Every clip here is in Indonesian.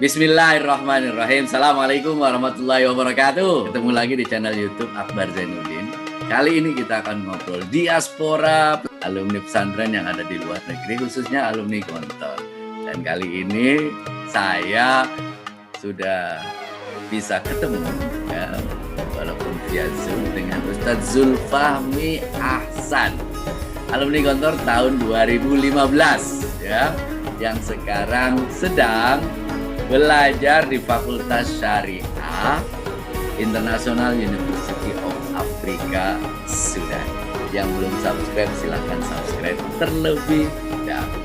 Bismillahirrahmanirrahim. Assalamualaikum warahmatullahi wabarakatuh. Ketemu lagi di channel YouTube Akbar Zainuddin. Kali ini kita akan ngobrol diaspora alumni pesantren yang ada di luar negeri, khususnya alumni Gontor. Dan kali ini saya sudah bisa ketemu, ya, walaupun via Zoom, dengan Ustadz Zulfahmi Ahsan, alumni Gontor tahun 2015, ya, yang sekarang sedang belajar di Fakultas Syariah International University of Africa, Sudan. Yang belum subscribe, silahkan subscribe terlebih dahulu.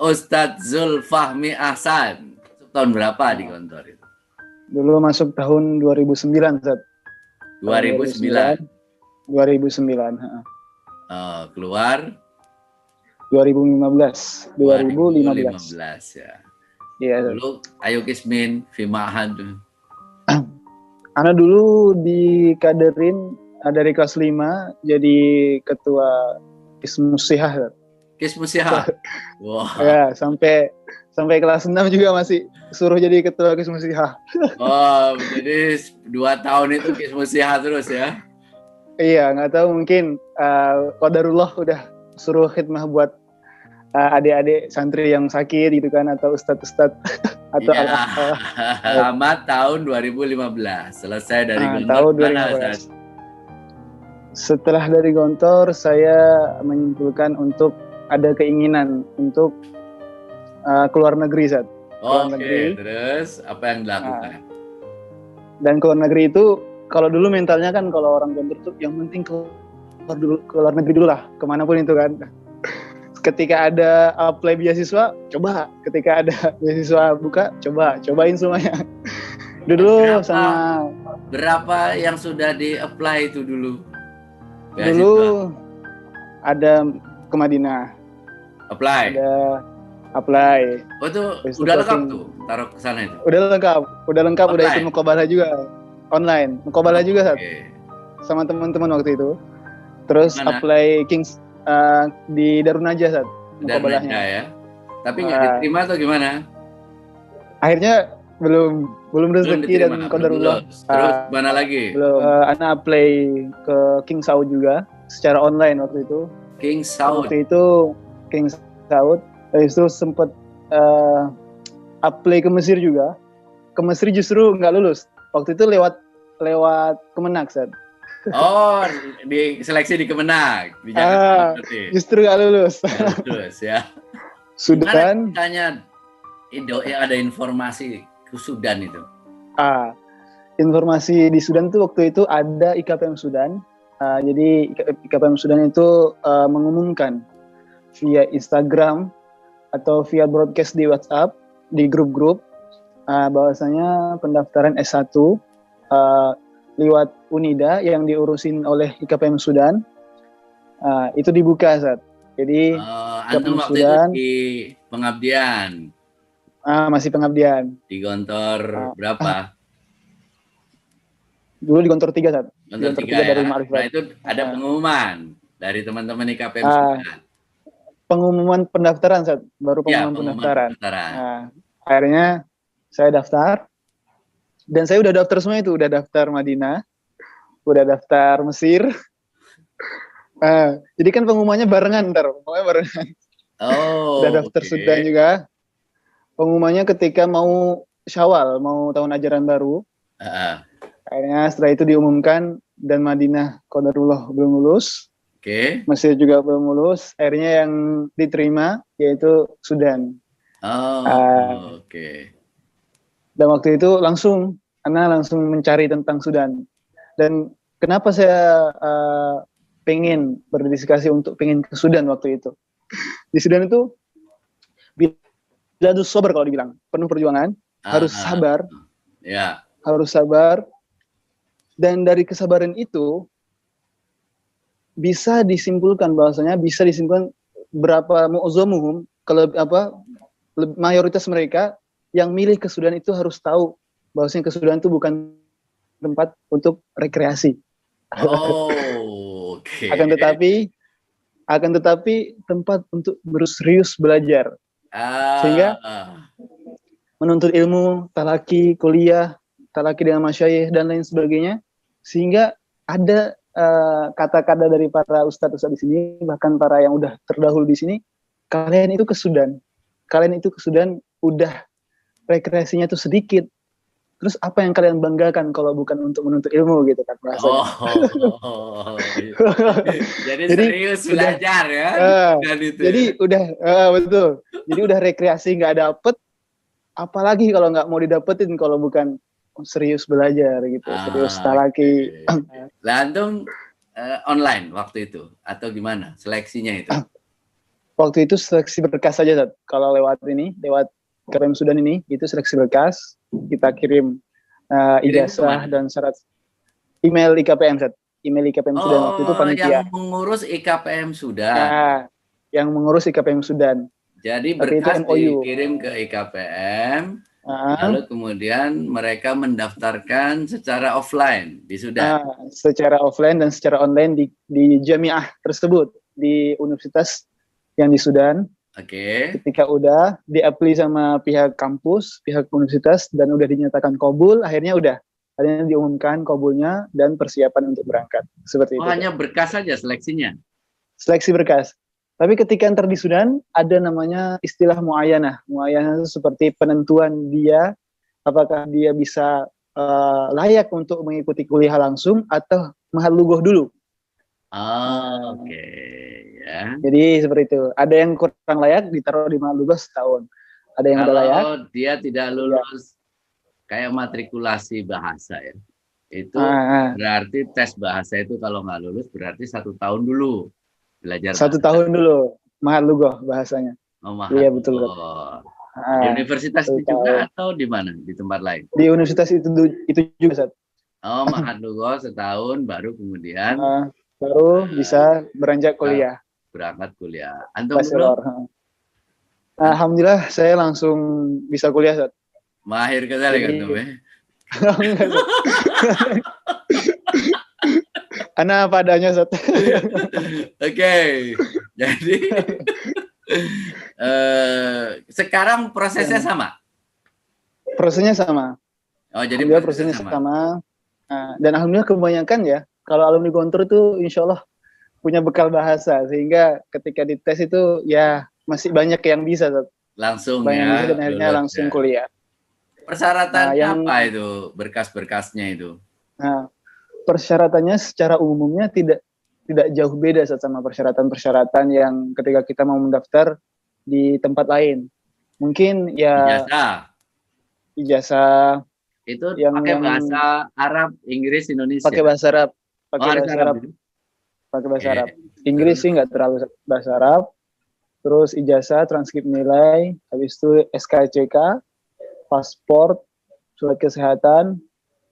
Ustadz Zulfahmi Ahsan, tahun berapa di Gontor itu? Dulu masuk tahun 2009, Zat. 2009. 2009. Keluar 2015. 2015 ya. Iya. Dulu Ayu Kismin, Fimahad. Ana dulu dikaderin dari kelas 5 jadi ketua Kismusihah, Zat. Kismusihah. Wah. Ya, sampai kelas 6 juga masih suruh jadi ketua Kismusihah. Oh, jadi 2 tahun itu Kismusihah terus ya? Iya, nggak tahu, mungkin qadarullah udah suruh khidmah buat adik-adik santri yang sakit gitu kan, atau ustadz-ustadz atau Tamat tahun 2015, selesai dari Gontor. Tahun 2015. Setelah dari Gontor, saya menyimpulkan untuk ada keinginan untuk keluar negeri, Zat. Oke, terus apa yang dilakukan? Dan keluar negeri itu, kalau dulu mentalnya kan, kalau orang Gontor tuh yang penting keluar negeri dulu lah, kemanapun itu kan. Ketika ada apply beasiswa, coba. Ketika ada beasiswa buka, cobain semuanya. Dulu berapa yang sudah di-apply itu dulu? Beasiswa? Dulu ada ke Madinah. Apply? Ada apply. Oh, itu udah lengkap tuh, taruh ke sana itu? Udah lengkap, udah ikut muqabalah juga. Online, muqabalah juga, Sat. Sama teman-teman waktu itu. Terus mana? Apply Kings di Darun Najah, Sat. Muqabalahnya ya. Tapi nggak diterima atau gimana? Akhirnya belum rezeki dan qadarullah. Terus mana lagi? Belum. Ana apply ke King Saud juga secara online waktu itu. King Saud. Waktu itu King Saud. Habis itu sempat apply ke Mesir juga. Ke Mesir justru nggak lulus. Waktu itu lewat Kemenak, Sat. Oh, di seleksi di Kemenak. Di Jakarta berarti. Justru nggak lulus. Lulus ya. Sudan. Tanya yang ada informasi ke Sudan itu. Informasi di Sudan tuh waktu itu ada IKPM Sudan. Jadi IKPM Sudan itu mengumumkan via Instagram atau via broadcast di WhatsApp, di grup-grup, bahwasanya pendaftaran S1 lewat UNIDA yang diurusin oleh IKPM Sudan itu dibuka, Saat. Jadi IKPM Sudan itu di pengabdian. Masih pengabdian. Di Gontor berapa? Dulu di Gontor 3, Saat. Gontor 3 dari Ma'rifat. Nah, itu ada pengumuman dari teman-teman IKPM Sudan. Pengumuman pendaftaran, Saat. Baru pengumuman pendaftaran. Akhirnya saya daftar. Dan saya udah daftar semua itu, udah daftar Madinah, udah daftar Mesir. Jadi kan pengumumannya barengan, udah daftar Sudan juga. Pengumumannya ketika mau Syawal, mau tahun ajaran baru. Akhirnya setelah itu diumumkan, dan Madinah qadarullah belum lulus. Mesir juga belum lulus. Akhirnya yang diterima yaitu Sudan. Dan waktu itu Ana langsung mencari tentang Sudan. Dan kenapa saya pengen berdiskusi untuk pengen ke Sudan waktu itu. Di Sudan itu biladus sabar kalau dibilang, penuh perjuangan, harus sabar. Harus sabar. Dan dari kesabaran itu bisa disimpulkan berapa mu'azzamuhum, kalau mayoritas mereka yang milih ke Sudan itu harus tahu bahwasanya ke Sudan itu bukan tempat untuk rekreasi. Oh, oke. Akan tetapi tempat untuk serius belajar. Sehingga Ah, menuntut ilmu, talaki, kuliah, talaki dengan masyayikh dan lain sebagainya. Sehingga ada kata-kata dari para ustadz-ustadz di sini, bahkan para yang udah terdahulu di sini, kalian itu ke Sudan. Kalian itu ke Sudan udah rekreasinya tuh sedikit. Terus apa yang kalian banggakan kalau bukan untuk menuntut ilmu gitu kan bahasanya. jadi Jadi serius udah, belajar ya, dan itu jadi ya. udah betul. Jadi udah rekreasi nggak dapet, apalagi kalau nggak mau didapetin kalau bukan serius belajar gitu, serius talaki. Okay. Lantung online waktu itu atau gimana seleksinya itu? Waktu itu seleksi berkas saja, Zat. Kalau lewat KPM Sudan ini, itu seleksi berkas, kita kirim ijazah dan syarat email IKPM, Zat. Email IKPM Sudan waktu itu panitia. Yang mengurus IKPM Sudan. Nah, yang mengurus IKPM Sudan. Jadi tapi berkas itu MOU. dikirim ke IKPM, lalu kemudian mereka mendaftarkan secara offline di Sudan. Secara offline dan secara online di jamiah tersebut, di universitas yang di Sudan. Oke. Ketika udah di-apply sama pihak kampus, pihak universitas, dan udah dinyatakan kabul, akhirnya diumumkan kabulnya dan persiapan untuk berangkat. Seperti itu. Hanya berkas saja seleksinya? Seleksi berkas. Tapi ketika ntar di Sudan, ada namanya istilah mu'ayanah. Mu'ayanah itu seperti penentuan dia, apakah dia bisa layak untuk mengikuti kuliah langsung atau mahalugoh dulu. Oke. Ya. Jadi seperti itu. Ada yang kurang layak ditaruh di mahalugoh setahun. Ada yang udah layak. Kalau dia tidak lulus kayak matrikulasi bahasa ya, itu berarti tes bahasa itu kalau nggak lulus berarti 1 tahun dulu belajar. 1 tahun dulu mahalugoh bahasanya. Iya betul. Di universitas itu juga atau di mana? Di tempat lain? Di universitas itu juga, Sat. Mahalugoh setahun baru kemudian baru bisa beranjak kuliah. Berangkat kuliah. Antum dulu? Alhamdulillah saya langsung bisa kuliah, Sat. Mahir sekali kan tuh, Ana padanya, Sat. Oke. Jadi sekarang prosesnya sama? Prosesnya sama. Oh, jadi prosesnya sama. Dan alhamdulillah kebanyakan ya, kalau alumni Gontor itu insya Allah punya bekal bahasa, sehingga ketika dites itu ya masih banyak yang bisa, Sat. Langsung banyak ya. Dan akhirnya langsung kuliah. Persyaratan apa itu berkas-berkasnya itu? Nah, persyaratannya secara umumnya tidak jauh beda sama persyaratan-persyaratan yang ketika kita mau mendaftar di tempat lain. Mungkin ya ijazah itu pakai bahasa Arab, Inggris, Indonesia. Pakai bahasa Arab. Pakai bahasa Arab. Inggris sih nggak terlalu bahasa Arab. Terus ijazah, transkrip nilai, habis itu SKCK, paspor, surat kesehatan,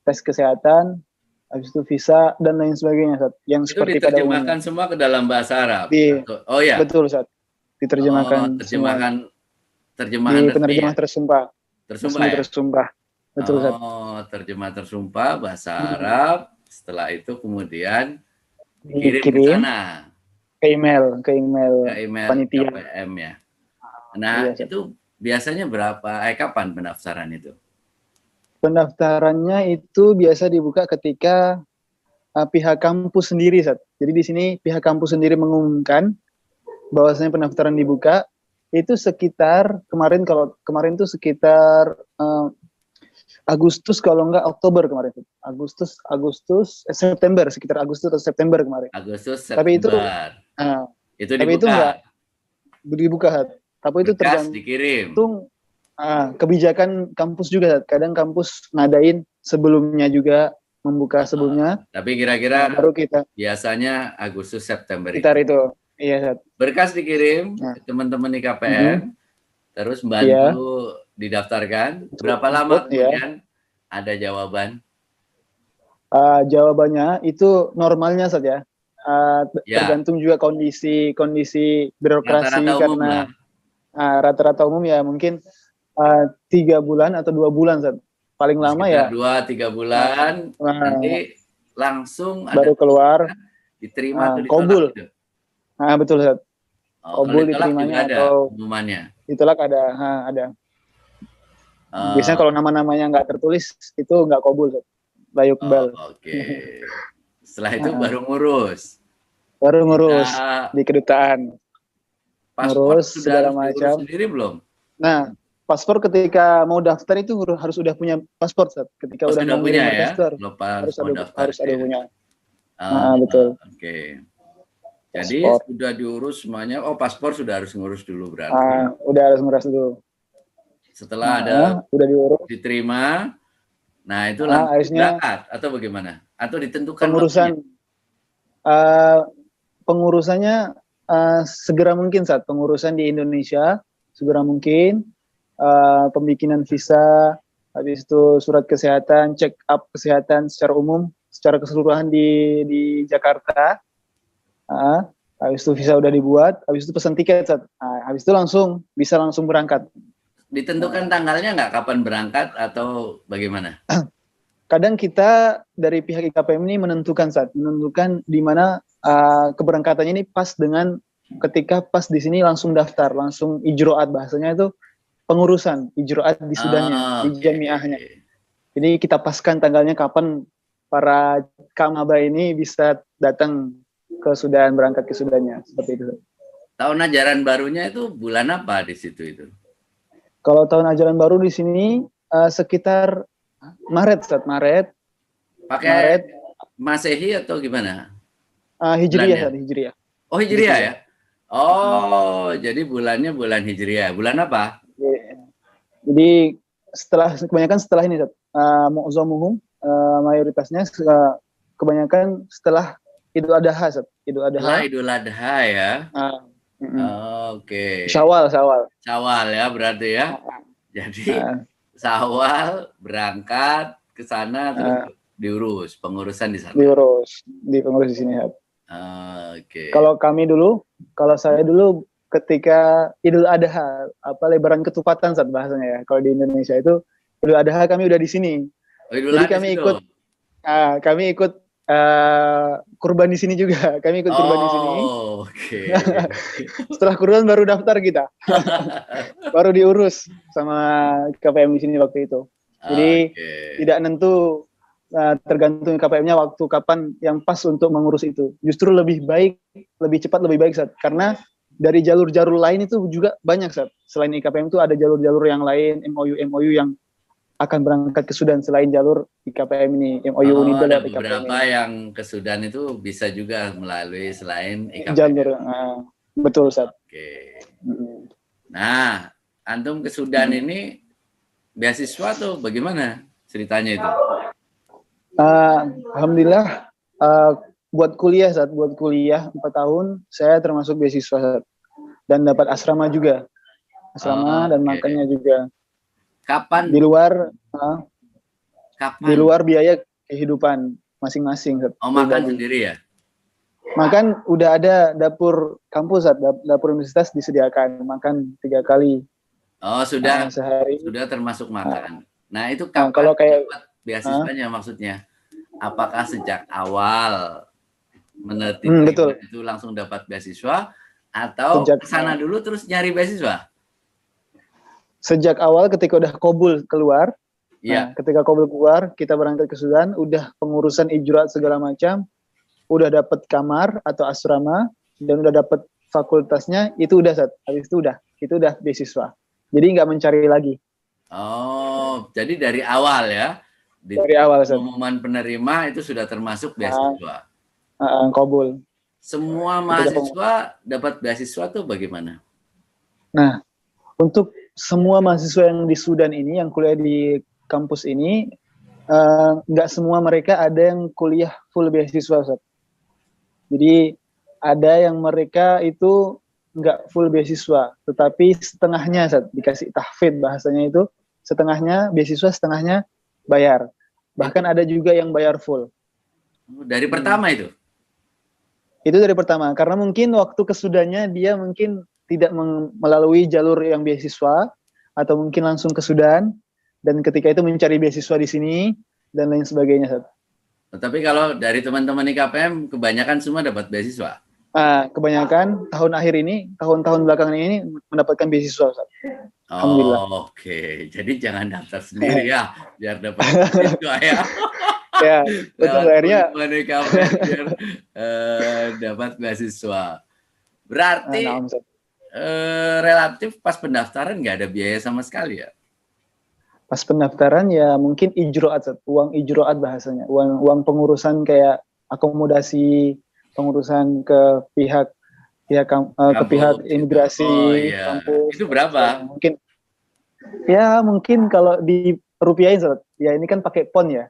tes kesehatan, habis itu visa dan lain sebagainya, Sat. Yang itu seperti diterjemahkan semua ke dalam bahasa Arab. Oh ya. Betul, Sat. Diterjemahkan. Terjemahan di penerjemah tersumpah. Tersumpah. Betul, Sat. Terjemah tersumpah bahasa Arab. Setelah itu kemudian dikirim ke sana. Ke email panitia KPM ya. Nah, iya, itu biasanya berapa? Kapan pendaftaran itu? Pendaftarannya itu biasa dibuka ketika pihak kampus sendiri, Sat. Jadi di sini pihak kampus sendiri mengumumkan bahwasanya pendaftaran dibuka itu sekitar kemarin tuh sekitar Agustus kalau enggak Oktober kemarin. September, sekitar Agustus atau September kemarin. Tapi itu enggak dibuka. Tapi itu tergantung kebijakan kampus juga. Kadang kampus ngadain sebelumnya juga, membuka sebelumnya. Tapi kira-kira baru kita biasanya Agustus September itu. Iya, berkas dikirim ke teman-teman IKPM, terus bantu didaftarkan. Berapa lama kemudian ada jawaban? Jawabannya itu normalnya saja. Tergantung juga kondisi birokrasi, rata-rata karena rata-rata umum ya mungkin 3 bulan atau 2 bulan, Zat. Paling lama Sekitar ya 2-3 bulan, nanti langsung baru ada keluar diterima atau ditolak kobul. gitu? Betul, Zat. Oh, kalau Kobul ditolak juga diterimanya ada atau pengumumannya? ditolak ada. Biasanya kalau nama-namanya nggak tertulis itu nggak kobul, Zat. Layuk bal. Oke. Setelah itu baru ngurus. Baru ngurus Kita di kedutaan. paspor Ngurus sudah segala harus diurus macam. sendiri belum? Nah, paspor ketika mau daftar itu harus udah punya paspor, Zat. Ketika udah Sudah mau punya ngirim ya? berkas itu Harus mau daftar harus itu ada ya? punya. Betul. Oke. Jadi Paspor. sudah diurus semuanya. Oh, paspor sudah harus ngurus dulu berarti. Udah harus ngurus dulu. Setelah ada udah diurus. diterima, nah itu langsung berangkat atau bagaimana? Atau ditentukan pengurusan pengurusannya segera mungkin, saat pengurusan di Indonesia segera mungkin, pembikinan visa, habis itu surat kesehatan, check up kesehatan secara umum secara keseluruhan di Jakarta. Habis itu visa udah dibuat, habis itu pesan tiket, habis itu bisa langsung berangkat. Ditentukan tanggalnya nggak kapan berangkat atau bagaimana? Kadang kita dari pihak IKPM ini menentukan di mana keberangkatannya ini pas dengan ketika pas di sini langsung daftar, langsung ijroat, bahasanya itu pengurusan ijroat di Sudannya, di jamiahnya. Jadi kita paskan tanggalnya kapan para kamaba ini bisa datang ke Sudan, berangkat ke Sudannya, seperti itu. Tahun ajaran barunya itu bulan apa di situ itu? Kalau tahun ajaran baru di sini sekitar Maret. Pakai Masehi atau gimana? Hijriyah. Hijriyah. Oh, Hijriyah ya? Oh, jadi bulannya bulan Hijriyah. Bulan apa? Jadi kebanyakan setelah ini, mu'zamuhum, mayoritasnya kebanyakan setelah Idul Adha, Idul Adha. Setelah Idul Adha ya. Oke. Syawal ya berarti ya. Jadi Syawal berangkat ke sana terus diurus pengurusan di sana. Diurus di sini ya. Oke. Kalau saya dulu ketika Idul Adha, Lebaran Ketupatan bahasanya ya. Kalau di Indonesia itu Idul Adha kami udah di sini. Jadi kami ikut kurban di sini juga. Kami ikut kurban di sini. Oke. Setelah kurban baru daftar kita. Baru diurus sama KPM di sini waktu itu. Jadi tidak nentu, tergantung KPM-nya waktu kapan yang pas untuk mengurus itu. Justru lebih baik, lebih cepat, lebih baik, karena dari jalur-jalur lain itu juga banyak, Selain IKPM itu ada jalur-jalur yang lain, MOU yang akan berangkat ke Sudan selain jalur IKPM ini. MOU ini ada beberapa yang ke Sudan itu bisa juga melalui selain IKPM. Jalur, betul, Oke. Nah, antum ke Sudan ini beasiswa tuh bagaimana ceritanya itu? Alhamdulillah, buat kuliah 4 tahun saya termasuk beasiswa, dan dapat asrama juga, dan makannya juga. Kapan? Di luar biaya kehidupan masing-masing. Makan sendiri ya? Makan udah ada dapur kampus, dapur universitas disediakan makan 3 kali. Sudah sehari. Sudah termasuk makan. Nah itu kapan kalau kayak dapat beasiswanya maksudnya? Apakah sejak awal meneliti itu langsung dapat beasiswa atau kesana dulu terus nyari beasiswa? Sejak awal ketika udah kobul keluar, ketika kobul keluar kita berangkat ke Sudan, udah pengurusan ijroat segala macam, udah dapat kamar atau asrama dan udah dapat fakultasnya, itu udah habis itu udah beasiswa. Jadi nggak mencari lagi. Jadi dari awal ya? Dari awal, pengumuman penerima itu sudah termasuk beasiswa. Kobul. Semua mahasiswa dapat beasiswa tuh bagaimana? Nah, untuk semua mahasiswa yang di Sudan ini, yang kuliah di kampus ini, nggak semua mereka ada yang kuliah full beasiswa, Jadi ada yang mereka itu nggak full beasiswa, tetapi setengahnya, dikasih tahfidz bahasanya itu, setengahnya beasiswa, setengahnya bayar. Bahkan ada juga yang bayar full. Dari pertama itu? Itu dari pertama, karena mungkin waktu ke Sudannya dia mungkin tidak melalui jalur yang beasiswa, atau mungkin langsung ke Sudan, dan ketika itu mencari beasiswa di sini dan lain sebagainya, Ustaz. Tapi kalau dari teman-teman IKPM kebanyakan semua dapat beasiswa. Kebanyakan tahun-tahun belakangan ini mendapatkan beasiswa, Ustaz. Alhamdulillah. Oke. Jadi jangan daftar sendiri ya, biar dapat beasiswa ya. Ya, betul, akhirnya teman-teman IKPM biar dapat beasiswa. Berarti relatif pas pendaftaran nggak ada biaya sama sekali ya? Pas pendaftaran ya mungkin ijroat, uang ijroat bahasanya, uang pengurusan kayak akomodasi, pengurusan ke pihak imigrasi, kampus. Itu berapa? Mungkin kalau dirupiahin, ya ini kan pakai pon ya.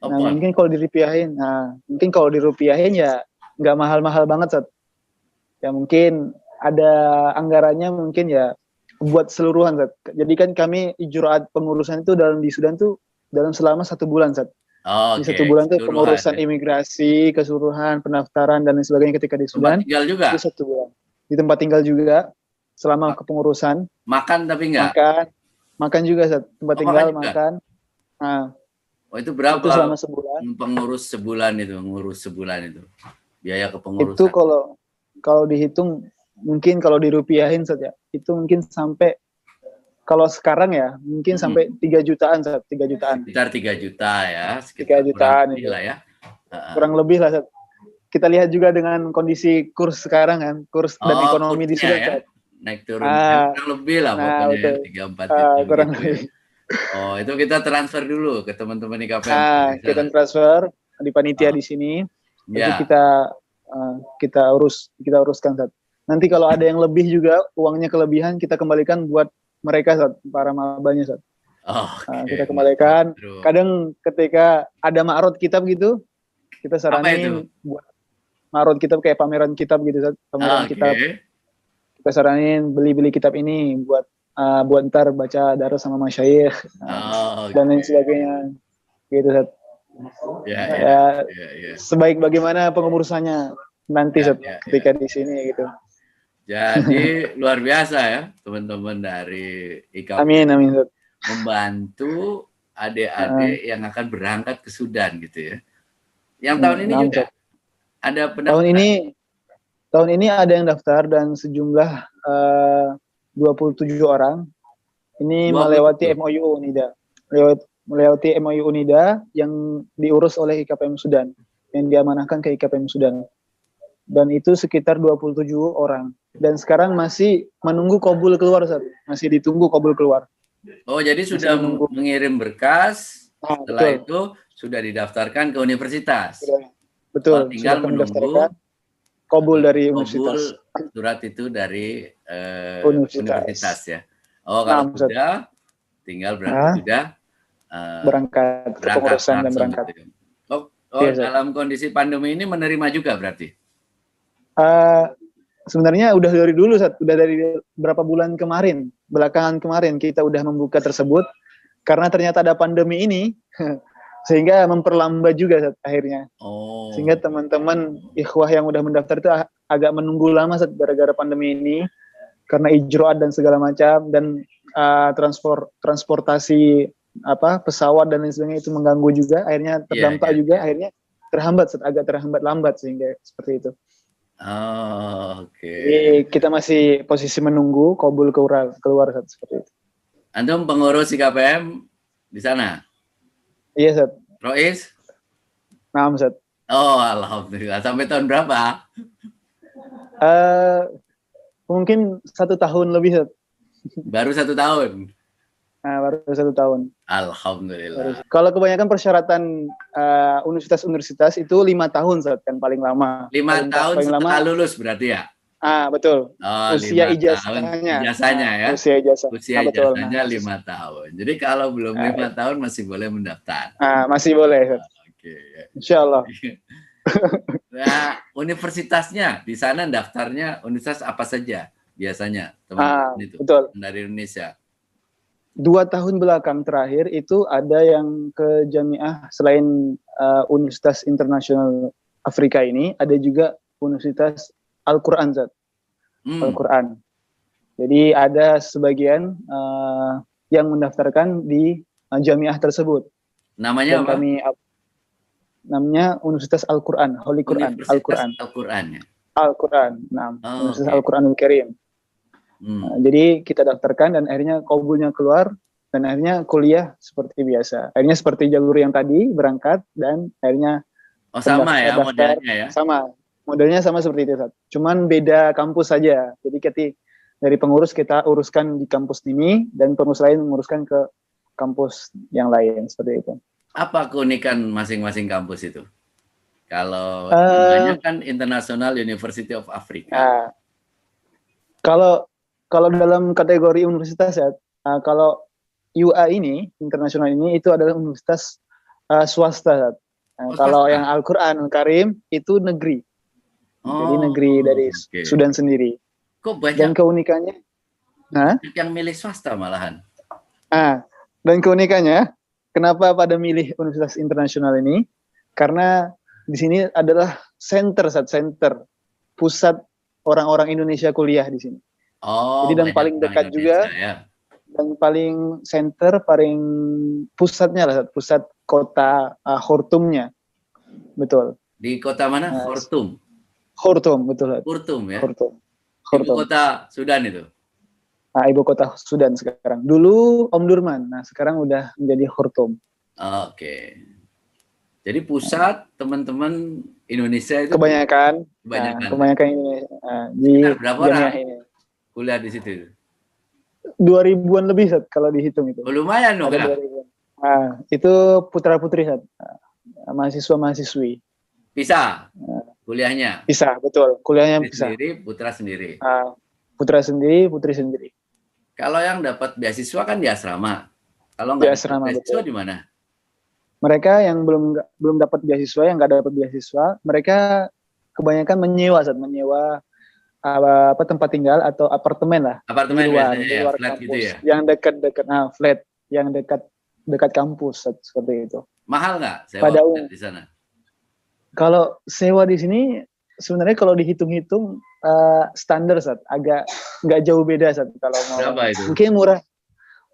Mungkin kalau dirupiahin, mungkin kalau dirupiahin ya nggak mahal-mahal banget, ya mungkin ada anggarannya mungkin ya buat seluruhan, Jadi kan kami ijroat pengurusan itu di Sudan tuh dalam selama 1 bulan, Di 1 bulan tuh pengurusan imigrasi, keseluruhan, pendaftaran dan lain sebagainya ketika di Sudan. Tempat tinggal juga? Itu 1 bulan. Di tempat tinggal juga selama kepengurusan. Makan tapi enggak? Makan juga, tempat tinggal, makan. Itu berapa? Itu selama sebulan. Ngurus sebulan itu. Biaya kepengurusan. Itu kalau dihitung mungkin kalau dirupiahin saja itu mungkin sampai, kalau sekarang ya mungkin sampai 3 jutaan, 3 jutaan. Sekitar 3 juta ya, 3 jutaan itu lah ya. Kurang lebih lah. Kita lihat juga dengan kondisi kurs sekarang kan, kurs dan ekonomi di Sudan ya. Naik turun kurang lebih lah pokoknya 3-4 juta. Kurang lebih. Itu kita transfer dulu ke teman-teman IKPM. Kita transfer di panitia di sini. Jadi kita uruskan, Nanti kalau ada yang lebih juga, uangnya kelebihan, kita kembalikan buat mereka, para mabanya, kita kembalikan. Kadang ketika ada ma'rud kitab gitu, kita saranin buat ma'rud kitab kayak pameran kitab gitu, pameran kitab. Kita saranin beli kitab ini buat ntar baca darah sama masyayikh dan lain sebagainya. Gitu, sebaik bagaimana pengurusannya nanti ketika di sini gitu. Jadi luar biasa ya teman-teman dari IKPM. Amin. Membantu adik-adik yang akan berangkat ke Sudan gitu ya. Yang tahun ini juga ada pendaftar. Tahun ini ada yang daftar dan sejumlah 27 orang. Ini melewati MOU UNIDA. Melewati MOU UNIDA yang diurus oleh IKPM Sudan, yang diamanahkan ke IKPM Sudan. Dan itu sekitar 27 orang. Dan sekarang masih menunggu qabul keluar, masih ditunggu qabul keluar. Jadi sudah mengirim berkas, setelah itu sudah didaftarkan ke universitas. Betul, tinggal menunggu qabul dari universitas. Surat itu dari universitas ya. Kalau sudah, tinggal berarti sudah berangkat ke pengurusan dan berangkat. Gitu. Dalam kondisi pandemi ini menerima juga berarti? Sebenarnya udah dari dulu, udah dari berapa bulan kemarin, belakangan kemarin kita udah membuka tersebut, karena ternyata ada pandemi ini, sehingga memperlambat juga akhirnya. Sehingga teman-teman ikhwah yang udah mendaftar itu agak menunggu lama gara-gara pandemi ini, karena ijroat dan segala macam, dan transportasi pesawat dan lain sebagainya itu mengganggu juga, akhirnya terdampak juga, akhirnya agak terhambat lambat sehingga seperti itu. Jadi kita masih posisi menunggu qabul keluar seperti itu. Antum pengurus IKPM di sana? Iya, Rois? Naam, Alhamdulillah. Sampai tahun berapa? Mungkin 1 tahun lebih, Baru 1 tahun? Baru 1 tahun. Alhamdulillah. Kalau kebanyakan persyaratan universitas itu 5 tahun, kan paling lama. 5 tahun setelah lulus berarti ya? Betul. Usia ijazahnya. Ya? Usia ijazahnya 5 tahun. Jadi kalau belum 5 tahun masih boleh mendaftar. Masih boleh. Insya Allah. Nah, universitasnya di sana daftarnya universitas apa saja biasanya, teman-teman itu? Betul. Dari Indonesia. 2 tahun belakang terakhir itu ada yang ke Jamiah, selain Universitas Internasional Afrika ini, ada juga Universitas Al-Quran, Al-Quran. Jadi ada sebagian yang mendaftarkan di jamiah tersebut. Namanya Dan apa? namanya Universitas Al-Quran, Holy Quran, Universitas Al-Quran. Al-Quran ya. Al-Quran, nah, Oh, Universitas oke. Al-Quranul Karim. Jadi kita daftarkan dan akhirnya kabulnya keluar dan akhirnya kuliah seperti biasa. Akhirnya seperti jalur yang tadi berangkat dan akhirnya Oh, sama ya daftar modelnya ya. sama. Modelnya sama seperti itu, Sat. Cuman beda kampus saja. Jadi dari pengurus kita uruskan di kampus ini dan pengurus lain menguruskan ke kampus yang lain seperti itu. Apa keunikan masing-masing kampus itu? Kalau Uh, namanya kan International University of Africa. Nah, kalau dalam kategori universitas ya, kalau UA ini internasional ini itu adalah universitas swasta. Kalau Swasta? yang Al-Quran Karim itu negeri, jadi Oh, negeri dari oke. Sudan sendiri. Kok banyak Dan keunikannya, yang milih swasta malahan? Dan keunikannya, kenapa pada milih universitas internasional ini? Karena di sini adalah center pusat orang-orang Indonesia kuliah di sini. Oh, Jadi dan banyak paling orang dekat Indonesia juga, ya. dan paling center, paling pusatnya lah, pusat kota Khartoumnya, betul. Di kota mana? Khartoum. Khartoum, betul. Khartoum ya. Khartoum. Ibu kota Sudan itu. Ibu kota Sudan sekarang. Dulu Omdurman, nah sekarang udah menjadi Khartoum. Oke. Jadi pusat teman-teman Indonesia itu kebanyakan ini di berapa jamiah orang ini. Kuliah di situ? 2000-an lebih, Sat, kalau dihitung itu. Oh, lumayan dong. Ada 2000-an. Itu putra-putri, Sat. Mahasiswa-mahasiswi. Bisa kuliahnya? Bisa, betul. Kuliahnya bisa. Sendiri, putra sendiri? Putra sendiri, putri sendiri. Kalau yang dapat beasiswa kan di asrama. Kalau Di nggak asrama, dapat beasiswa betul. di mana? Mereka yang belum dapat beasiswa, yang nggak dapat beasiswa, mereka kebanyakan menyewa, Sat. Menyewa tempat tinggal atau apartemen lah. Apartemen di luar flat kampus, gitu ya? yang dekat flat yang dekat kampus, seperti itu. Mahal nggak sewa Pada di sana? Kalau sewa di sini sebenarnya kalau dihitung-hitung standar, Sat, agak nggak jauh beda, Sat. Kalau mau berapa itu? mungkin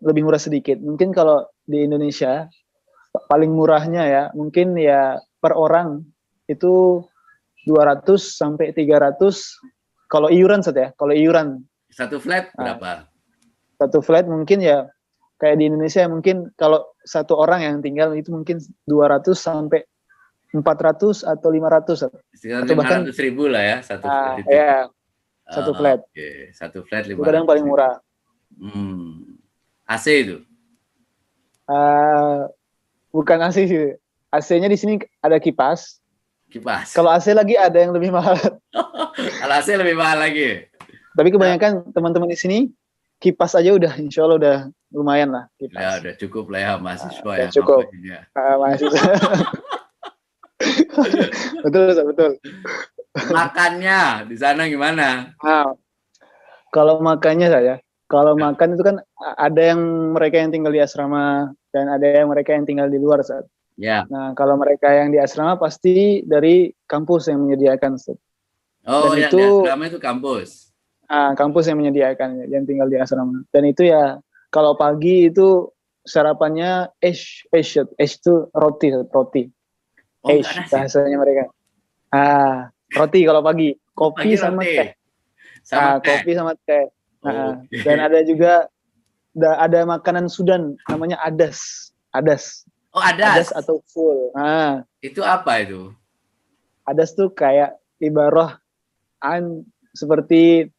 lebih murah sedikit. Mungkin kalau di Indonesia paling murahnya ya mungkin ya per orang itu 200 sampai 300 kalau iuran, Sat, ya. Kalau iuran satu flat berapa? Satu flat mungkin ya kayak di Indonesia mungkin kalau satu orang yang tinggal itu mungkin 200 sampai 400 atau 500 sekitar atau bahkan 500.000 lah ya satu flat itu. Ya, satu flat. Oke, satu flat 500. Itu kadang paling murah. AC itu? Bukan AC sih. AC-nya di sini ada kipas. Kipas. Kalau AC lagi ada yang lebih mahal. Kalau AC lebih mahal lagi. Tapi kebanyakan teman-teman di sini kipas aja udah, insya Allah udah lumayan lah. Kipas. Ya udah cukup lah ya mahasiswa ya. Cukup. Mahasiswa. Betul. Makannya di sana gimana? Kalau makannya makan itu kan ada yang mereka yang tinggal di asrama dan ada yang mereka yang tinggal di luar, Sat. Ya. Nah, kalau mereka yang di asrama pasti dari kampus yang menyediakan, Sat. Oh, dan yang di asrama itu kampus. Kampus yang menyediakan, yang tinggal di asrama. Dan itu ya kalau pagi itu sarapannya esh itu roti. Bahasanya mereka. Roti kalau pagi, kopi sama teh. Kopi sama teh. Dan ada juga ada makanan Sudan namanya adas. Oh, adas atau full. Itu apa itu? Adas tuh kayak ibarat seperti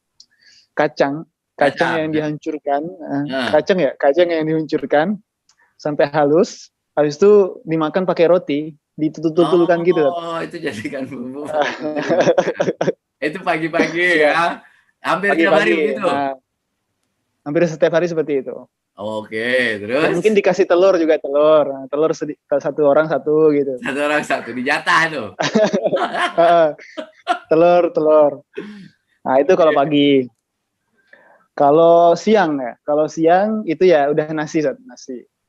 kacang yang dihancurkan. Kacang yang dihancurkan sampai halus. Habis itu dimakan pakai roti, ditutul-tutulkan gitu. Oh, itu jadikan bumbu. Itu pagi-pagi ya. Hampir tiap hari begitu. Hampir setiap hari seperti itu. Oke, terus? Dan mungkin dikasih telur juga, telur satu orang satu gitu. Satu orang satu, dijatah tuh. telur. Nah, itu kalau pagi. Kalau siang itu ya udah nasi, Sat.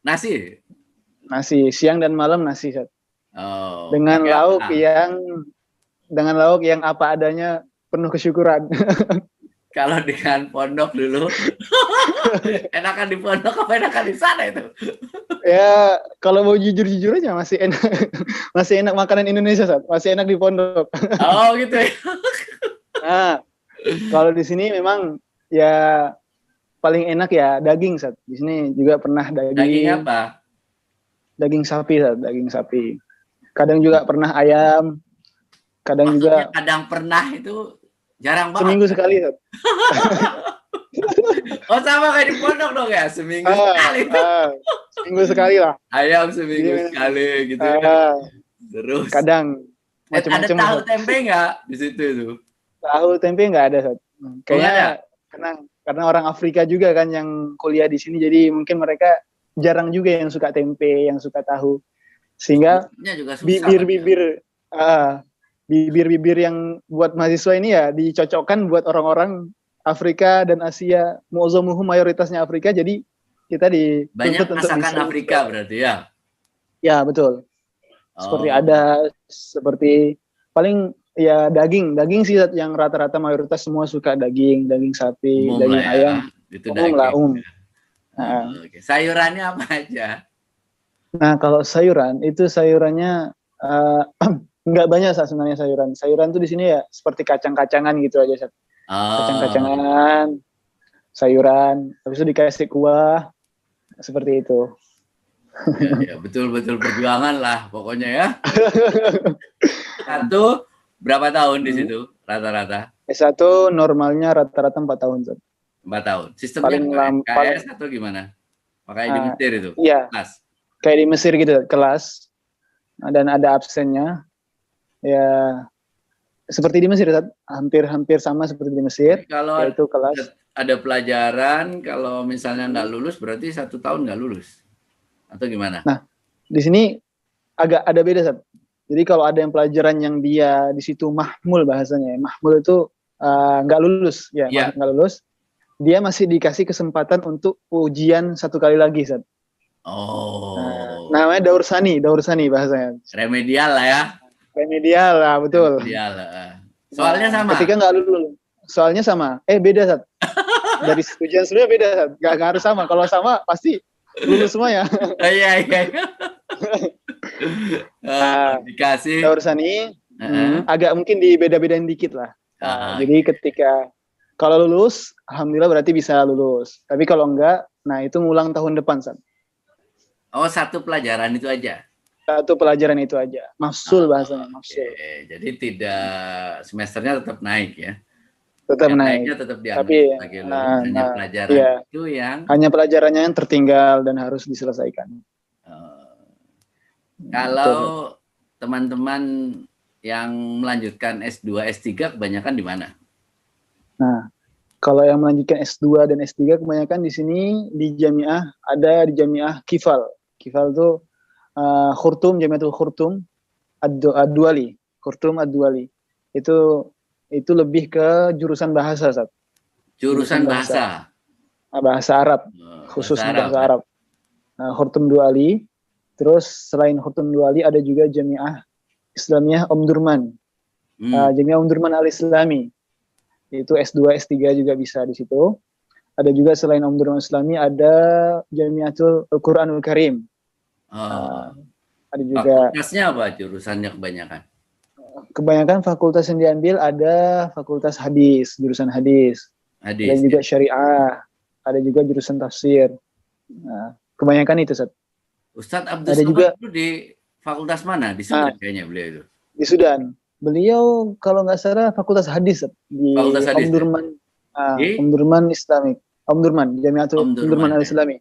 Nasi, siang dan malam nasi, Sat. Oh, dengan lauk yang apa adanya, penuh kesyukuran. Kalau dengan pondok dulu, enakan di pondok apa enakan di sana itu? Ya, kalau mau jujur-jujur aja masih enak, masih enak makanan Indonesia, Sat. Masih enak di pondok. Oh gitu ya. Nah, kalau di sini memang ya paling enak ya daging, Sat. Di sini juga pernah Daging apa? daging sapi, Sat. Daging sapi. Kadang juga pernah ayam, kadang Maksudnya juga kadang pernah itu jarang banget. seminggu sekali, Sat. Oh sama kayak di pondok dong ya, seminggu sekali tuh. Seminggu sekali lah. Ayam seminggu Jadi, sekali gitu ya. Terus kadang ada macam-macam, tahu Sat. tempe nggak di situ itu? Tahu tempe nggak ada, Sat. Nggak ada? Kayaknya karena orang Afrika juga kan yang kuliah di sini, jadi mungkin mereka jarang juga yang suka tempe, yang suka tahu. Sehingga Sebutnya juga susah. bibir-bibir yang buat mahasiswa ini ya dicocokkan buat orang-orang Afrika dan Asia, mu'azzamuhum mayoritasnya Afrika, jadi kita Banyak dituntut untuk masakan bisa. Afrika berarti ya? Ya, betul. Seperti Oh, ada, seperti paling ya daging sih yang rata-rata mayoritas semua suka daging sapi, umum lah daging ya. ayam, Itu umum lah, daging. umum. Oh, oke. Sayurannya apa aja? Nah, kalau sayuran itu sayurannya nggak banyak Sat, sebenarnya sayuran. Sayuran tuh di sini ya seperti kacang-kacangan gitu aja, Sat. Oh, Kacang-kacangan, sayuran, habis itu dikasih kuah, seperti itu. ya, betul-betul perjuangan lah pokoknya ya. Satu, berapa tahun di situ rata-rata? S1 normalnya rata-rata 4 tahun, Sat. 4 tahun. Sistemnya Paling apa? paling KS atau gimana? Makanya di Mesir itu? iya, Kelas? kayak di Mesir gitu, kelas. Dan ada absennya. Ya, seperti di Mesir, Sat. Hampir sama seperti di Mesir. Jadi kalau yaitu kelas. ada pelajaran, kalau misalnya nggak lulus, berarti 1 tahun nggak lulus? Atau gimana? Nah, di sini agak ada beda, Sat. Jadi kalau ada yang pelajaran yang dia di situ mahmul bahasanya, mahmul itu nggak lulus, ya, Ya. nggak lulus, dia masih dikasih kesempatan untuk ujian 1 kali lagi, Sat. Oh, Namanya daur sani bahasanya. remedial lah ya. Remedial lah, betul. Remedial. Soalnya sama. Ketika nggak lulus, soalnya sama. Beda, Sat. Dari ujian sebelumnya beda, Sat. Nggak harus sama. Kalau sama pasti lulus semua ya. Iya. Dikasih. Daur sani, agak mungkin dibeda-bedain dikit lah. Jadi ketika kalau lulus, alhamdulillah berarti bisa lulus. Tapi kalau enggak, nah itu ngulang tahun depan, Sat. Oh, 1 pelajaran itu aja? 1 pelajaran itu aja. Mafsul bahasanya, mafsul. Jadi tidak, semesternya tetap naik ya? Tetap naik. Naiknya tetap diambil Tapi sebagai lulus, hanya pelajaran itu yang... Hanya pelajarannya yang tertinggal dan harus diselesaikan. Kalau teman-teman yang melanjutkan S2, S3 kebanyakan di mana? Nah, kalau yang melanjutkan S2 dan S3 kebanyakan di sini di Jamiah, ada di Jamiah Kifal. Kifal itu Khurtum, Jamiatul Khurtum Ad-Duali. Khurtum Ad-Duali. Itu lebih ke jurusan bahasa, Sat. Jurusan bahasa? Bahasa Arab, khususnya bahasa Arab. Khurtum Duali. Terus selain Khurtum Duali ada juga Jamiah Islamiyah Omdurman. Jamiah Omdurman Al-Islami. Itu S2, S3 juga bisa di situ. Ada juga selain Omdurman Islami ada Jamiatul Quranul Karim. Ada juga. Fakultasnya apa jurusannya kebanyakan? Kebanyakan fakultas yang diambil ada fakultas hadis, jurusan hadis. Ada juga syariah, ada juga jurusan tafsir. Kebanyakan itu, Sat. Ustadz Abdul Somad itu di fakultas mana? Di Sudan kayaknya beliau itu. Di Sudan. Beliau kalau nggak salah fakultas hadis, Sat. Di fakultas hadis, Omdurman, Omdurman Islamik. Omdurman, Jamiatul Omdurman Al-Islami.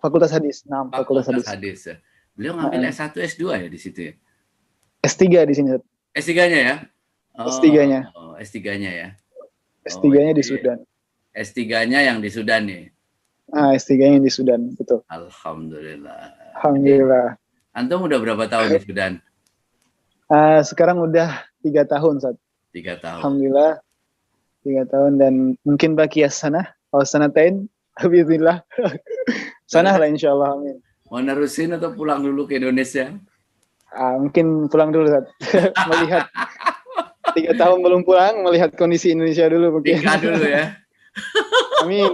Fakultas hadis. Fakultas hadis. Beliau ngambil S1, S2 ya di situ ya? S3 di sini, Sat. S3-nya ya? S3-nya. S3-nya ya? S3-nya di Sudan. S3-nya yang di Sudan nih? S3-nya yang di Sudan, betul. Alhamdulillah. Alhamdulillah. Antum udah berapa tahun di Sudan? Sekarang udah 3 tahun, Sat. 3 tahun. Alhamdulillah 3 tahun dan mungkin baki sana, sanatain, alhamdulillah. Sana lah insyaallah, amin. Mau nerusin atau pulang dulu ke Indonesia? Mungkin pulang dulu, Sat. 3 tahun belum pulang, melihat kondisi Indonesia dulu mungkin. Nikah dulu ya. Amin.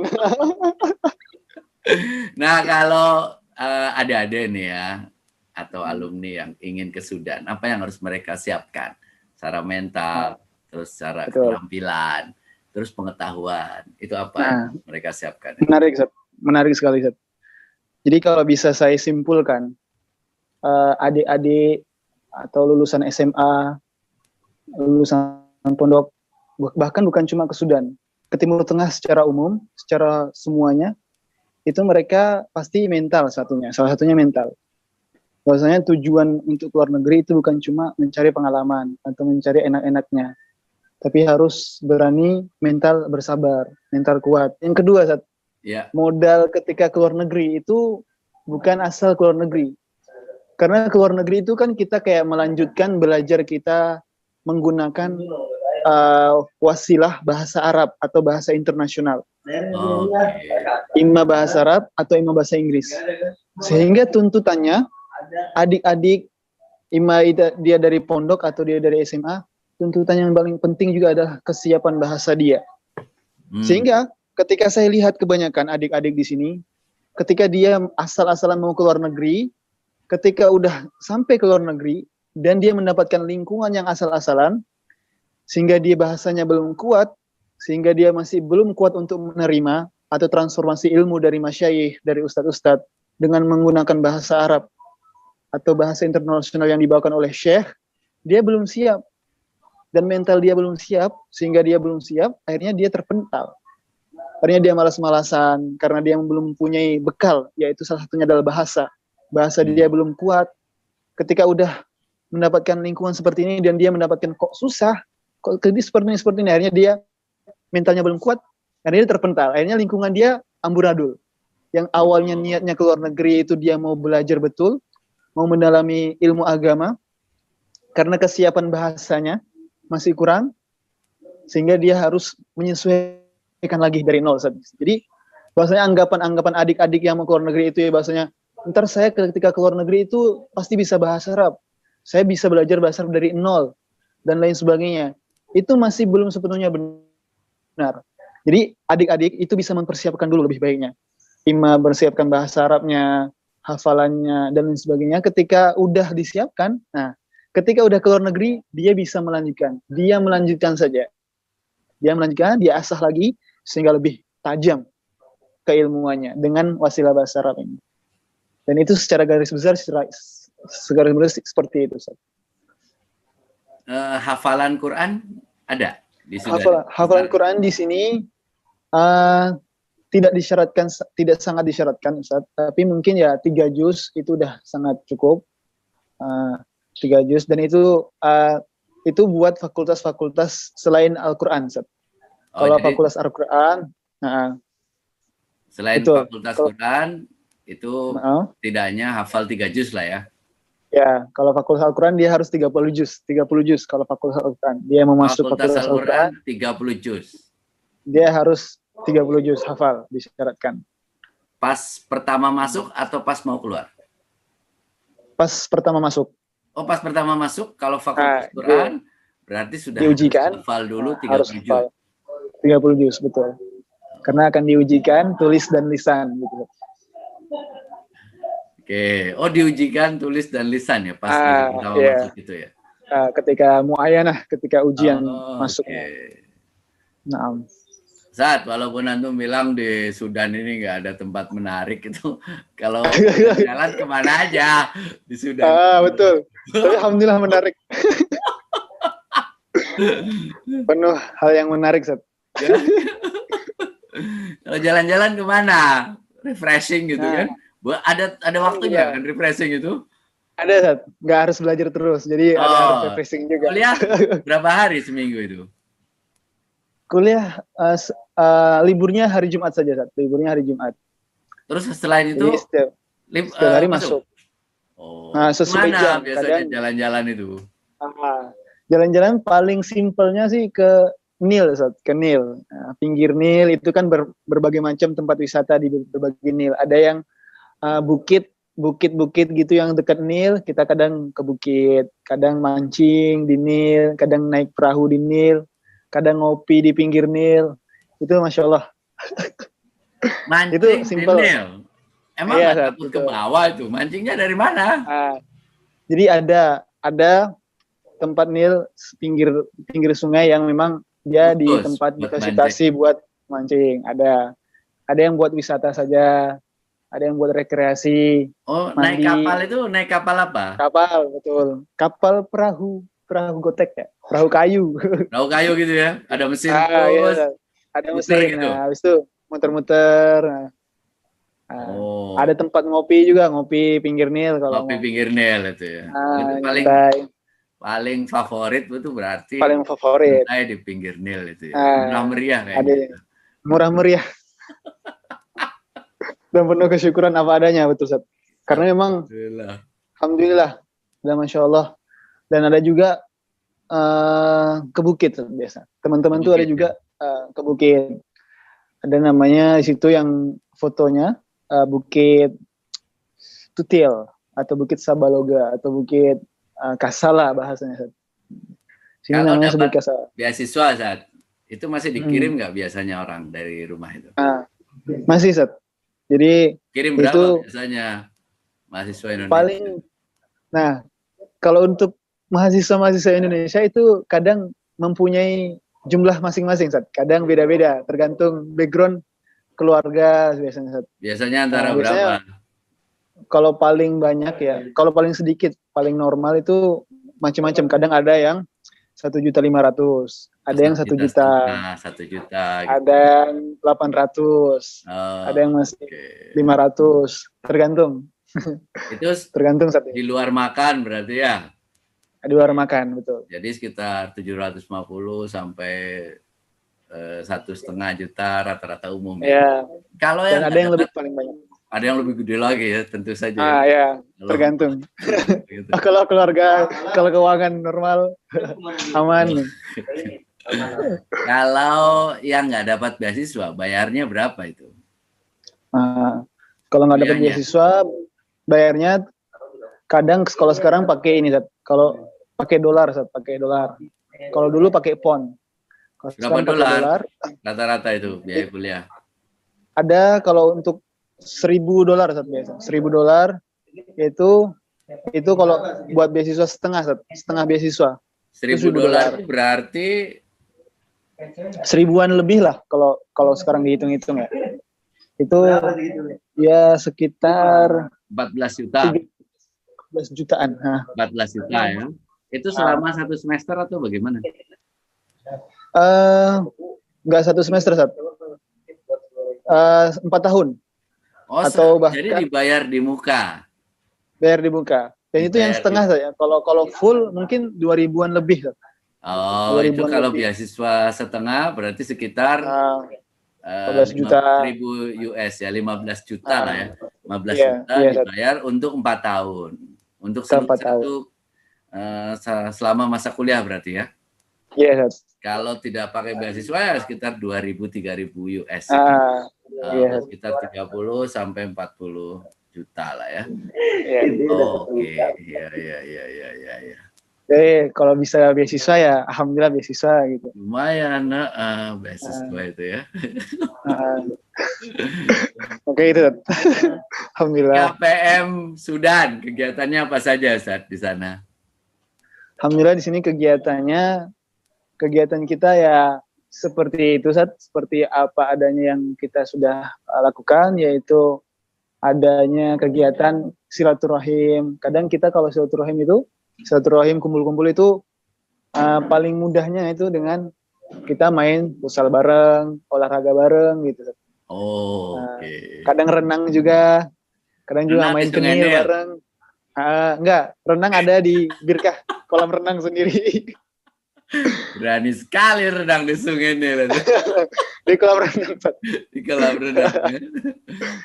Nah, kalau adik-adik nih ya, atau alumni yang ingin ke Sudan, apa yang harus mereka siapkan? Secara mental, terus secara Betul. keterampilan, terus pengetahuan. Itu apa yang mereka siapkan? Menarik, Zat. Menarik sekali, Zat. Jadi kalau bisa saya simpulkan, adik-adik atau lulusan SMA, lulusan pondok, bahkan bukan cuma ke Sudan, ke Timur Tengah secara umum, secara semuanya, itu mereka pasti mental salah satunya mental. Bahwasanya tujuan untuk keluar negeri itu bukan cuma mencari pengalaman atau mencari enak-enaknya, tapi harus berani, mental bersabar, mental kuat. Yang kedua, modal ketika keluar negeri itu bukan asal keluar negeri. Karena keluar negeri itu kan kita kayak melanjutkan belajar kita menggunakan wasilah bahasa Arab atau bahasa internasional. Imma bahasa Arab atau imma bahasa Inggris. Sehingga tuntutannya adik-adik imma dia dari pondok atau dia dari SMA, tuntutan yang paling penting juga adalah kesiapan bahasa dia. Sehingga ketika saya lihat kebanyakan adik-adik di sini, ketika dia asal-asalan mau keluar negeri, ketika udah sampai ke luar negeri dan dia mendapatkan lingkungan yang asal-asalan, sehingga dia bahasanya belum kuat, sehingga dia masih belum kuat untuk menerima atau transformasi ilmu dari masyayikh, dari ustadz-ustadz dengan menggunakan bahasa Arab atau bahasa internasional yang dibawakan oleh syekh, dia belum siap. Dan mental dia belum siap, sehingga dia belum siap, akhirnya dia terpental. Akhirnya dia malas-malasan, karena dia belum mempunyai bekal, yaitu salah satunya adalah bahasa. Bahasa dia belum kuat. Ketika udah mendapatkan lingkungan seperti ini, dan dia mendapatkan kok susah, kok seperti ini, akhirnya dia mentalnya belum kuat, akhirnya dia terpental. Akhirnya lingkungan dia amburadul. Yang awalnya niatnya keluar negeri itu dia mau belajar betul, mau mendalami ilmu agama, karena kesiapan bahasanya masih kurang, sehingga dia harus menyesuaikan lagi dari nol. Jadi bahasanya anggapan-anggapan adik-adik yang mau keluar negeri itu ya bahasanya, ntar saya ketika keluar negeri itu pasti bisa bahasa Arab, saya bisa belajar bahasa Arab dari nol, dan lain sebagainya. Itu masih belum sepenuhnya benar. Jadi adik-adik itu bisa mempersiapkan dulu lebih baiknya. Imma bersiapkan bahasa Arabnya, hafalannya, dan lain sebagainya. Ketika udah disiapkan, nah ketika udah keluar negeri, dia bisa melanjutkan. Dia melanjutkan saja. Dia melanjutkan, dia asah lagi, sehingga lebih tajam keilmuannya dengan wasilah bahasa Arab ini. Dan itu secara garis besar seperti itu. Hafalan Quran ada di Sudan? Hafalan Quran di sini tidak disyaratkan, tidak sangat disyaratkan, Ustaz. Tapi mungkin ya 3 juz itu udah sangat cukup. 3 juz, dan itu buat fakultas-fakultas selain Al-Quran. Kalau fakultas Al-Quran, selain betul. Fakultas Quran itu tidaknya hafal 3 juz lah ya. Ya, kalau fakultas Al-Quran dia harus 30 juz. 30 juz kalau fakultas Al-Quran. Dia mau masuk fakultas Al-Quran 30 juz. Dia harus 30 juz hafal, disyaratkan. Pas pertama masuk atau pas mau keluar? Pas pertama masuk. Oh, pas pertama masuk, kalau fakultas Quran berarti sudah diujikan, hafal dulu 30 juz. 30 juz, betul. Karena akan diujikan tulis dan lisan gitu. Oke, oh diujikan tulis dan lisan ya pas pertama masuk itu ya. Ketika muayyanah, ketika ujian masuk. Nah, Saat walaupun antum bilang di Sudan ini nggak ada tempat menarik itu, kalau jalan kemana aja di Sudan? Betul. Tapi alhamdulillah menarik. Penuh hal yang menarik, Sat. Kalau jalan-jalan kemana? Refreshing gitu kan? Ada waktunya kan refreshing itu? Ada, Sat. Nggak harus belajar terus. Jadi ada refreshing juga. Kuliah berapa hari seminggu itu? Kuliah liburnya hari Jumat saja, Sat. Liburnya hari Jumat. Terus selain itu setiap hari masuk. Oh, sesuai jam biasanya jalan-jalan itu? Jalan-jalan paling simpelnya sih ke Nil, Sat. Ke Nil. Pinggir Nil itu kan berbagai macam tempat wisata di berbagai Nil. Ada yang bukit bukit-bukit gitu yang dekat Nil, kita kadang ke bukit, kadang mancing di Nil, kadang naik perahu di Nil, kadang ngopi di pinggir Nil. Itu Masya Allah. Mancing Itu di simple. Nil. Emang Iya, nggak Sat, takut ke betul. bawah itu? Mancingnya dari mana? Jadi ada tempat Nil pinggir pinggir sungai yang memang dia di Khusus tempat buat mancing. difasilitasi buat mancing. Ada yang buat wisata saja, ada yang buat rekreasi, Oh, naik kapal mandi, itu naik kapal apa? kapal, betul. Kapal perahu gotek ya, perahu kayu. Perahu kayu gitu ya? Ada mesin terus Ya, ada muter mesin. gitu. Nah, habis itu muter-muter. Oh, Ada tempat ngopi juga, ngopi pinggir Nil kalau kopi mau. pinggir Nil itu ya. Itu paling Nyantai, paling favorit itu berarti paling favorit. santai di pinggir Nil itu ya. Murah Nah, meriah ada kayaknya. murah meriah dan penuh kesyukuran apa adanya, betul Sat. Karena memang Alhamdulillah. alhamdulillah dan Masya Allah. Dan ada juga ke bukit Sat, biasa. Teman-teman tuh ada Bukit juga ya. ke bukit. Ada namanya di situ yang fotonya Bukit Tutil atau Bukit Sabaloga atau Bukit Kasala bahasanya Sat. Sini Kalau namanya sebut dapat Kasala. beasiswa saat itu masih dikirim nggak biasanya orang dari rumah itu? Masih Sat. Jadi Kirim itu berapa biasanya mahasiswa Indonesia? paling, nah kalau untuk mahasiswa-mahasiswa Indonesia itu kadang mempunyai jumlah masing-masing Sat. Kadang beda-beda tergantung background keluarga biasanya Sat. Biasanya antara Biasanya berapa? kalau paling banyak ya, kalau paling sedikit, paling normal itu macam-macam. Kadang ada yang 1.500.000, ada yang 1 juta, 1,5 juta, 1 juta gitu. ada yang 800, ada yang Oh, masih oke. 500, tergantung. Itu Tergantung Sat. di luar makan berarti ya. Di luar makan, betul. Jadi sekitar 750 sampai 1,5 juta rata-rata umum ya. Ya, Kalau dan yang ada nggak yang dapat, lebih paling banyak. ada yang lebih gede lagi ya, tentu saja ya. Ya, Kalau tergantung. gitu. Kalau keluarga, kalau keuangan normal, aman. Kalau yang nggak dapat beasiswa, bayarnya berapa itu? Kalau nggak dapat Kuliahnya beasiswa, bayarnya kadang kalau sekarang pakai ini, Sat. Kalau pakai dolar, Sat. Pakai dolar. Kalau dulu pakai pound. Kalau berapa sekarang pakai dolar dolar, rata-rata itu biaya kuliah? ada kalau untuk $1.000 Sat, biasa. $1.000 itu kalau buat beasiswa setengah, Sat. Setengah beasiswa. Itu $1.000 $1.000. itu berarti Seribuan lebih lah kalau sekarang dihitung-hitung ya. Itu ya sekitar 14 juta. 13 jutaan. 14 juta ya. Itu selama 1 semester atau bagaimana? Nggak 1 semester, Sat. 4 tahun. Oh, Atau jadi bahkan dibayar di muka. bayar di muka. Dan itu yang Dibayar setengah di... saja. Kalau full mungkin 2.000-an lebih, Sat. Oh, itu 2.000-an kalau lebih. beasiswa setengah berarti sekitar 15 juta. 5.000 US ya, 15 juta lah ya. 15 Iya, juta iya, Sat. dibayar untuk 4 tahun. Untuk Kita 4 tahun. selama masa kuliah berarti ya. Iya, Sat. Kalau tidak pakai beasiswa ya sekitar 2.000-3.000 US. Iya. Sekitar 30 sampai 40 juta lah ya. Iya. Oke, iya. Jadi kalau bisa beasiswa ya alhamdulillah beasiswa gitu. Lumayan, beasiswa itu ya. Oke itu. Alhamdulillah. KPM Sudan, kegiatannya apa saja saat di sana? Alhamdulillah di sini kegiatan kita ya seperti itu, Sat, seperti apa adanya yang kita sudah lakukan, yaitu adanya kegiatan silaturahim. Kadang kita kalau silaturahim kumpul-kumpul itu paling mudahnya itu dengan kita main futsal bareng, olahraga bareng gitu. Oh, oke. Kadang renang juga, kadang juga Renang di main Sungai kenil Nil? bareng. Enggak, renang ada di Birkah, kolam renang sendiri. Berani sekali renang di Sungai Nil. Di kolam renang. Di kolam renang.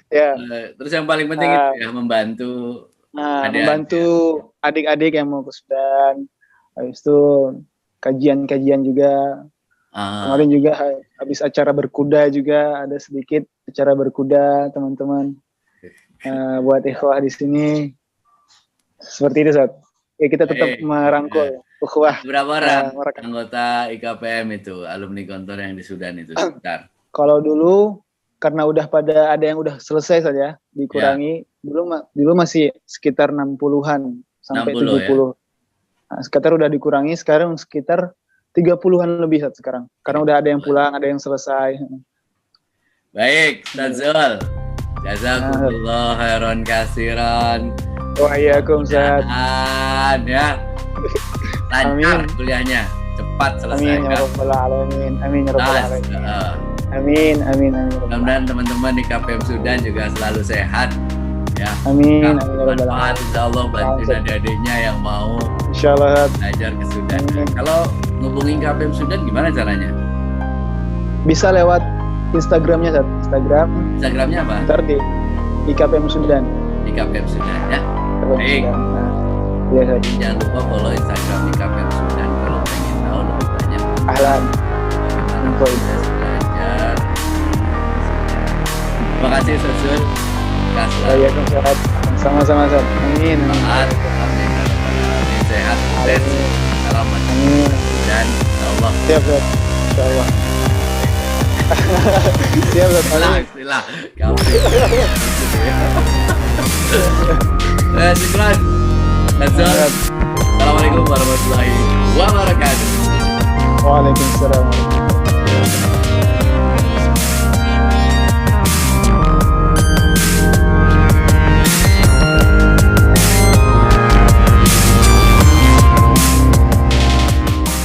Ya. Terus yang paling penting itu ya membantu membantu adik-adik yang mau ke Sudan. Habis itu kajian-kajian juga. Kemarin juga habis acara berkuda juga ada sedikit acara berkuda teman-teman. buat ikhwah di sini seperti itu, Ustaz. Ya kita tetap Baik. merangkul ikhwah. Berapa orang mereka. anggota IKPM itu, alumni kantor yang di Sudan itu sebentar? Kalau dulu karena udah pada ada yang udah selesai saja, dikurangi. Dulu masih sekitar 60-an sampai 60 70. Nah, sekitar udah dikurangi, sekarang sekitar 30-an lebih saat sekarang. Karena udah ada yang pulang, ada yang selesai. Baik, Ustaz Zul. Jazakumullah khairan kasiran. Waalaikumsalam. Ya. Lancar Amin. kuliahnya, cepat selesai. Amin ya rabbal alamin. Amin ya rabbal alamin. Amin, amin, amin. Mudah-mudahan teman-teman di KPM Sudan juga selalu sehat. Ya. Amin, amin ya rabbal Bermanfaat alamin. insyaallah bantuin adik-adiknya yang mau Insyaallah. belajar ke Sudan. Amin. Kalau ngubungin KPM Sudan gimana caranya? Bisa lewat Instagramnya, Sat. Instagramnya apa? Ntar di IKPM Sudan. Di KPM Sudan ya. IKPM Baik. Sudan. Nah, iya, Sat. Jangan lupa follow Instagram di KPM Sudan kalau pengen tahu lebih banyak Ahlan. bagaimana Info. proses belajar. Terima kasih Ustaz Zul. Waalaikumsalam. Sama-sama, Sat. Amin. Semangat. Amin. Amin. Sehat. Sukses. Selamat. Amin. Dan Allah. Siap, Sat. Insyaallah. Siap, Sat. Amin. Bismillah. Kamu. Syukran. Ustaz Zul. Assalamualaikum warahmatullahi wabarakatuh. Waalaikumsalam.